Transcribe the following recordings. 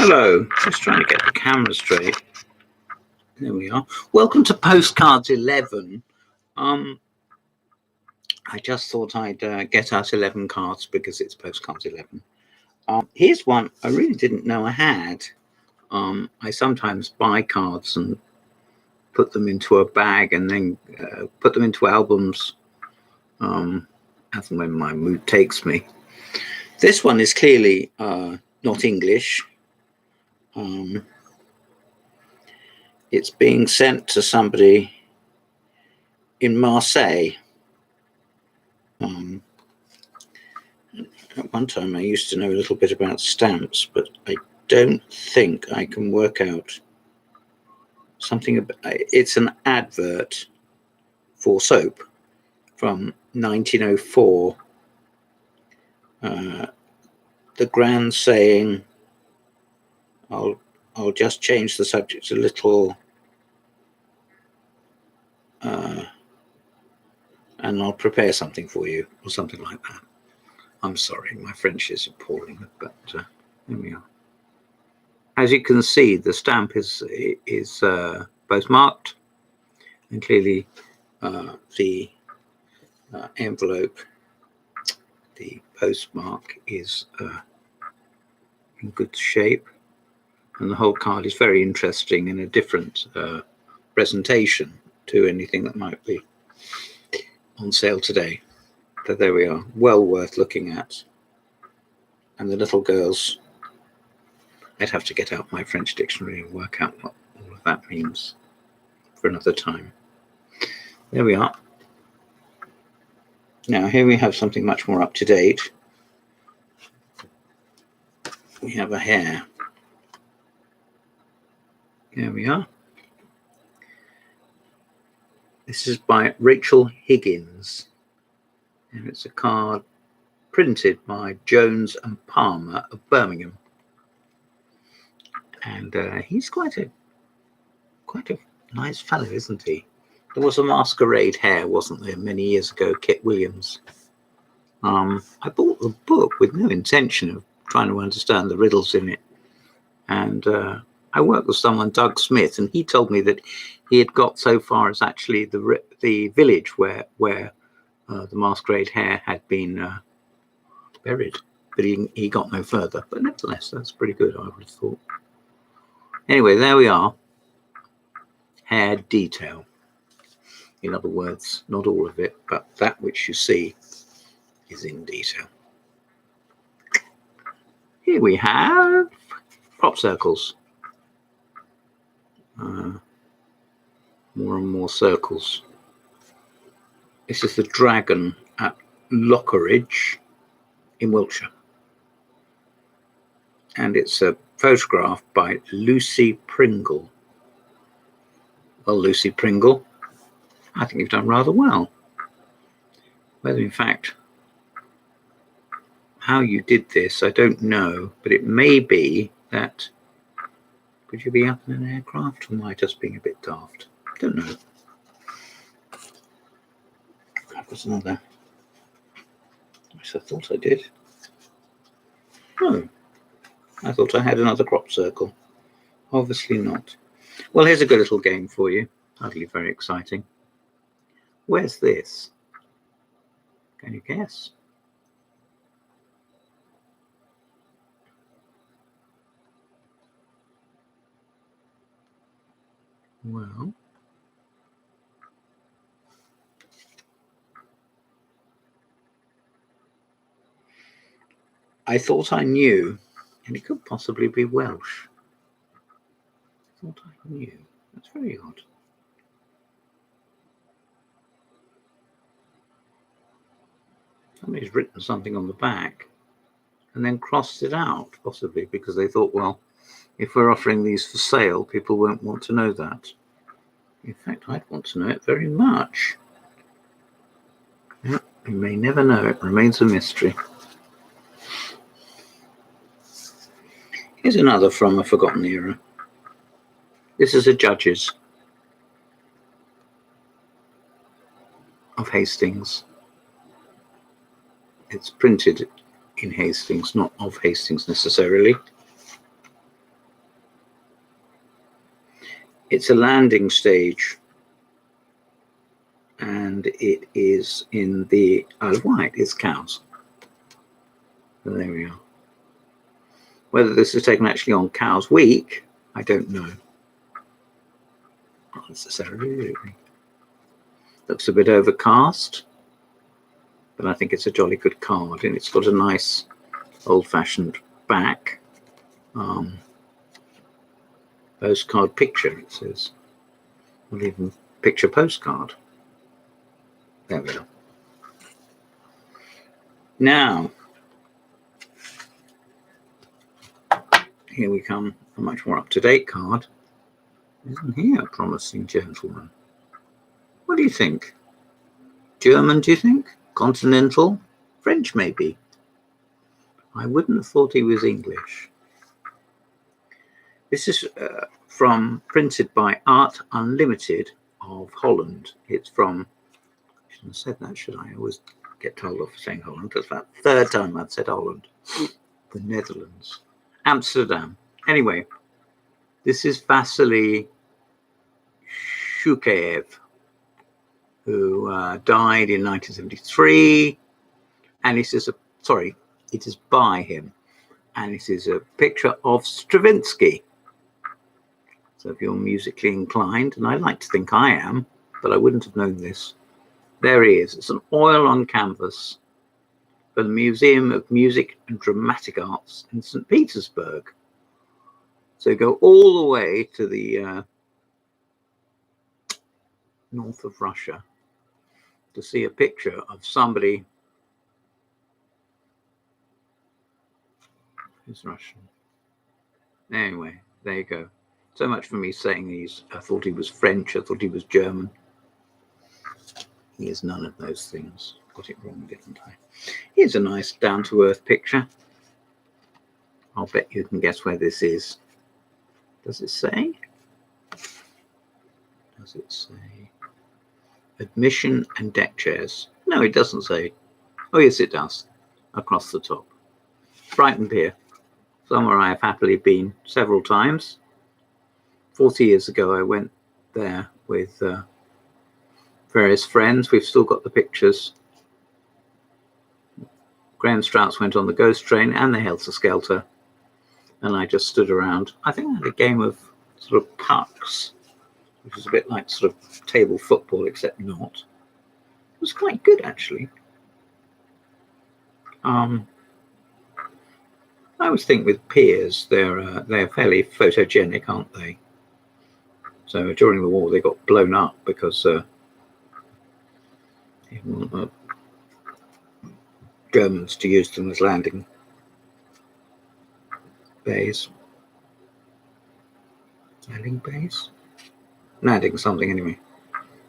Hello, just trying to get the camera straight. There we are. Welcome to Postcards 11. I just thought I'd get out 11 cards because it's Postcards 11. Here's one I really didn't know I had. I sometimes buy cards and put them into a bag and then put them into albums as and when my mood takes me. This one is clearly not English. It's being sent to somebody in Marseille. At one time I used to know a little bit about stamps, but I don't think I can work out something about it's an advert for soap from 1904. The grand saying, I'll just change the subject a little, and I'll prepare something for you, or something like that. I'm sorry, my French is appalling, but there we are. As you can see, the stamp is postmarked, and clearly the envelope, the postmark is in good shape. And the whole card is very interesting in a different presentation to anything that might be on sale today. So there we are, well worth looking at. And the little girls, I'd have to get out my French dictionary and work out what all of that means for another time. There we are. Now here we have something much more up to date. We have a hare. There we are. This is by Rachel Higgins, and it's a card printed by Jones and Palmer of Birmingham. And he's quite a nice fellow, isn't he? There was a masquerade hare, wasn't there, many years ago, Kit Williams. I bought the book with no intention of trying to understand the riddles in it, and I worked with someone, Doug Smith, and he told me that he had got so far as actually the village where the masquerade hare had been buried, but he got no further. But nevertheless, that's pretty good, I would have thought. Anyway, there we are. Hare detail. In other words, not all of it, but that which you see is in detail. Here we have crop circles. More and more circles. This is the Dragon at Lockeridge in Wiltshire. And it's a photograph by Lucy Pringle. Well, Lucy Pringle, I think you've done rather well. Whether in fact how you did this, I don't know, but it may be that could you be up in an aircraft, or am I just being a bit daft? Don't know. I've got another. Yes, I thought I did. Oh, I thought I had another crop circle. Obviously not. Well, here's a good little game for you. Hardly very exciting. Where's this? Can you guess? Well, I thought I knew, and it could possibly be Welsh. I thought I knew. That's very odd. Somebody's written something on the back and then crossed it out, possibly because they thought, well, if we're offering these for sale, people won't want to know that. In fact, I'd want to know it very much. Yeah, we may never know. It remains a mystery. Here's another from a forgotten era. This is a Judges of Hastings. It's printed in Hastings, not of Hastings necessarily. It's a landing stage, and it is in the Isle of Wight. It's Cowes. So there we are. Whether this is taken actually on Cowes Week, I don't know. Not necessarily, really. Looks a bit overcast, but I think it's a jolly good card, and it's got a nice old-fashioned back. Postcard picture, it says. Not even picture postcard. There we are. Now, here we come, a much more up-to-date card. Isn't he a promising gentleman? What do you think? German, do you think? Continental? French, maybe? I wouldn't have thought he was English. This is printed by Art Unlimited of Holland. It's from, I shouldn't have said that, should I? I always get told off for saying Holland. That's about the third time I've said Holland. The Netherlands. Amsterdam. Anyway, this is Vasily Shukev, who died in 1973. And it is it is by him. And it is a picture of Stravinsky. So if you're musically inclined, and I like to think I am, but I wouldn't have known this. There he is. It's an oil on canvas for the Museum of Music and Dramatic Arts in St. Petersburg. So go all the way to the north of Russia to see a picture of somebody who's Russian. Anyway, there you go. So much for me saying these. I thought he was French. I thought he was German. He is none of those things. Got it wrong, didn't I? Here's a nice down-to-earth picture. I'll bet you can guess where this is. Does it say? Does it say? Admission and deck chairs. No, it doesn't say. Oh, yes, it does. Across the top. Brighton Pier. Somewhere I have happily been several times. 40 years ago, I went there with various friends. We've still got the pictures. Graham Strauss went on the ghost train and the Helter Skelter. And I just stood around. I think I had a game of sort of pucks, which is a bit like sort of table football, except not. It was quite good, actually. I always think with piers, they're fairly photogenic, aren't they? So during the war, they got blown up because they didn't want the Germans to use them as landing bays. Landing bays? Landing something, anyway.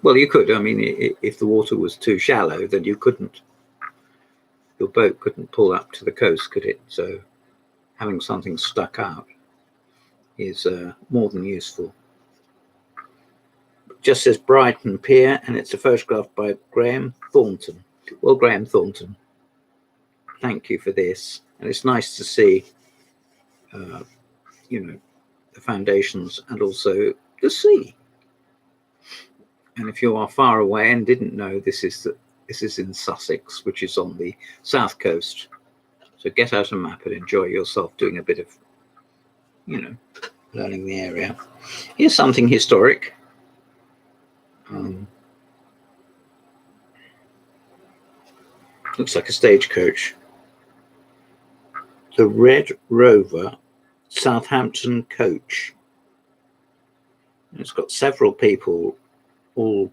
Well, you could. I mean, if the water was too shallow, then you couldn't. Your boat couldn't pull up to the coast, could it? So having something stuck out is more than useful. It just says Brighton Pier, and it's a photograph by Graham Thornton. Well, Graham Thornton, thank you for this. And it's nice to see, you know, the foundations and also the sea. And if you are far away and didn't know, this is in Sussex, which is on the south coast. So get out a map and enjoy yourself doing a bit of, you know, learning the area. Here's something historic. Looks like a stagecoach. The Red Rover Southampton coach. It's got several people all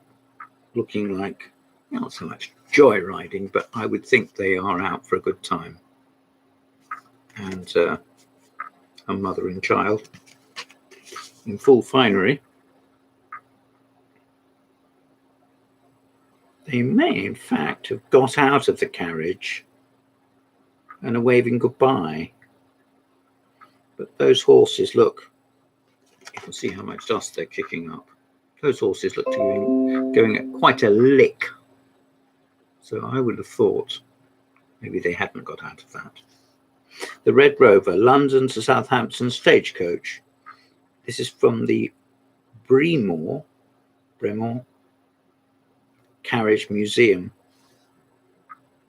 looking like, not so much joyriding, but I would think they are out for a good time. And a mother and child in full finery. They may, in fact, have got out of the carriage and are waving goodbye. But those horses look, you can see how much dust they're kicking up. Those horses look to be going at quite a lick. So I would have thought maybe they hadn't got out of that. The Red Rover, London to Southampton stagecoach. This is from the Bremore Carriage Museum,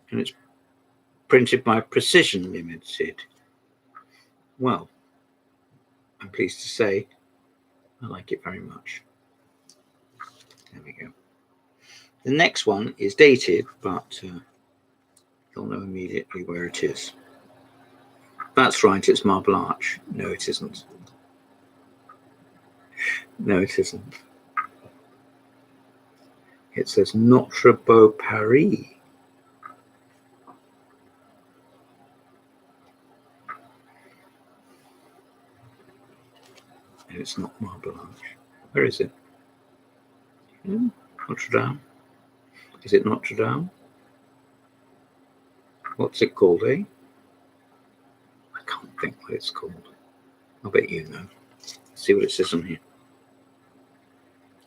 and it's printed by Precision Limited. Well, I'm pleased to say I like it very much. There we go. The next one is dated, but you'll know immediately where it is. That's right, it's Marble Arch. No, it isn't. No, it isn't. It says Notre, Beau, Paris. And it's not Marble Arch. Where is it? Notre Dame. Is it Notre Dame? What's it called, eh? I can't think what it's called. I bet you know. Let's see what it says on here.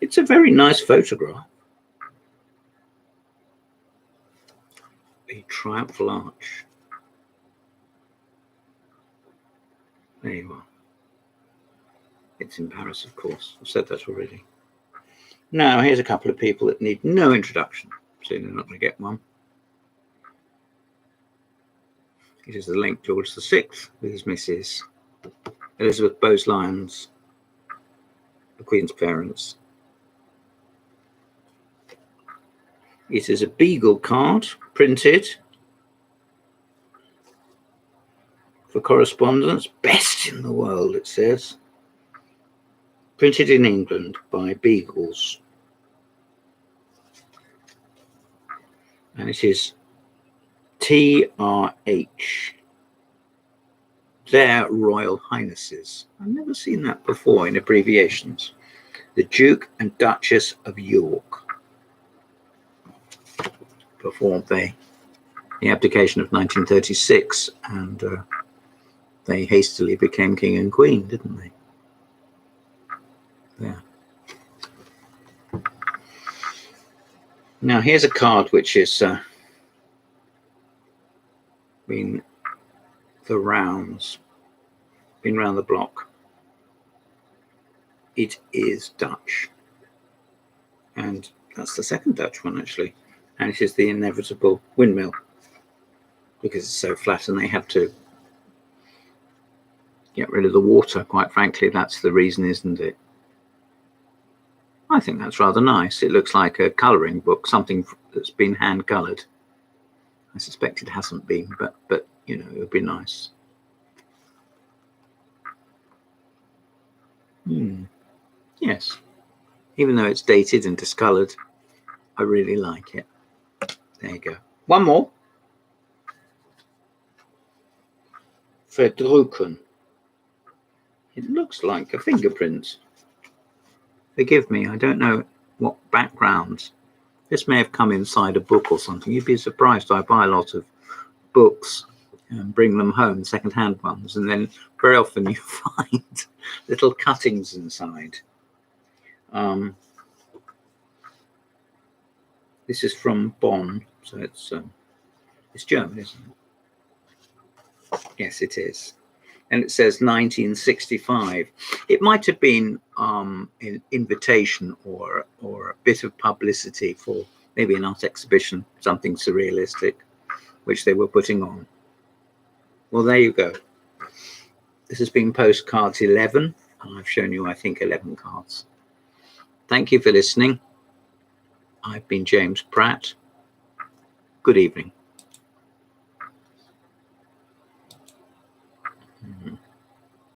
It's a very nice photograph. A triumphal arch. There you are. It's in Paris, of course. I've said that already. Now, here's a couple of people that need no introduction, so they're not going to get one. It is the late George VI with his Mrs. Elizabeth Bowes-Lyons, the Queen's parents. It is a beagle card, printed for correspondence. Best in the world, it says. Printed in England by Beagles. And it is TRH. Their Royal Highnesses. I've never seen that before in abbreviations. The Duke and Duchess of York. Before the abdication of 1936, and they hastily became king and queen, didn't they? There. Now here's a card which is been the rounds, been round the block. It is Dutch, and that's the second Dutch one actually. And it is the inevitable Windmill, because it's so flat and they have to get rid of the water. Quite frankly, that's the reason, isn't it? I think that's rather nice. It looks like a colouring book, something that's been hand coloured. I suspect it hasn't been, but you know, it would be nice. Yes, even though it's dated and discoloured, I really like it. There you go. One more. Verdrukken. It looks like a fingerprint. Forgive me, I don't know what background. This may have come inside a book or something. You'd be surprised. I buy a lot of books and bring them home, second-hand ones, and then very often you find little cuttings inside. This is from Bonn, so it's German, isn't it? Yes, it is. And it says 1965. It might have been an invitation or a bit of publicity for maybe an art exhibition, something surrealistic, which they were putting on. Well, there you go. This has been Postcards 11, and I've shown you, I think, 11 cards. Thank you for listening. I've been James Pratt. Good evening.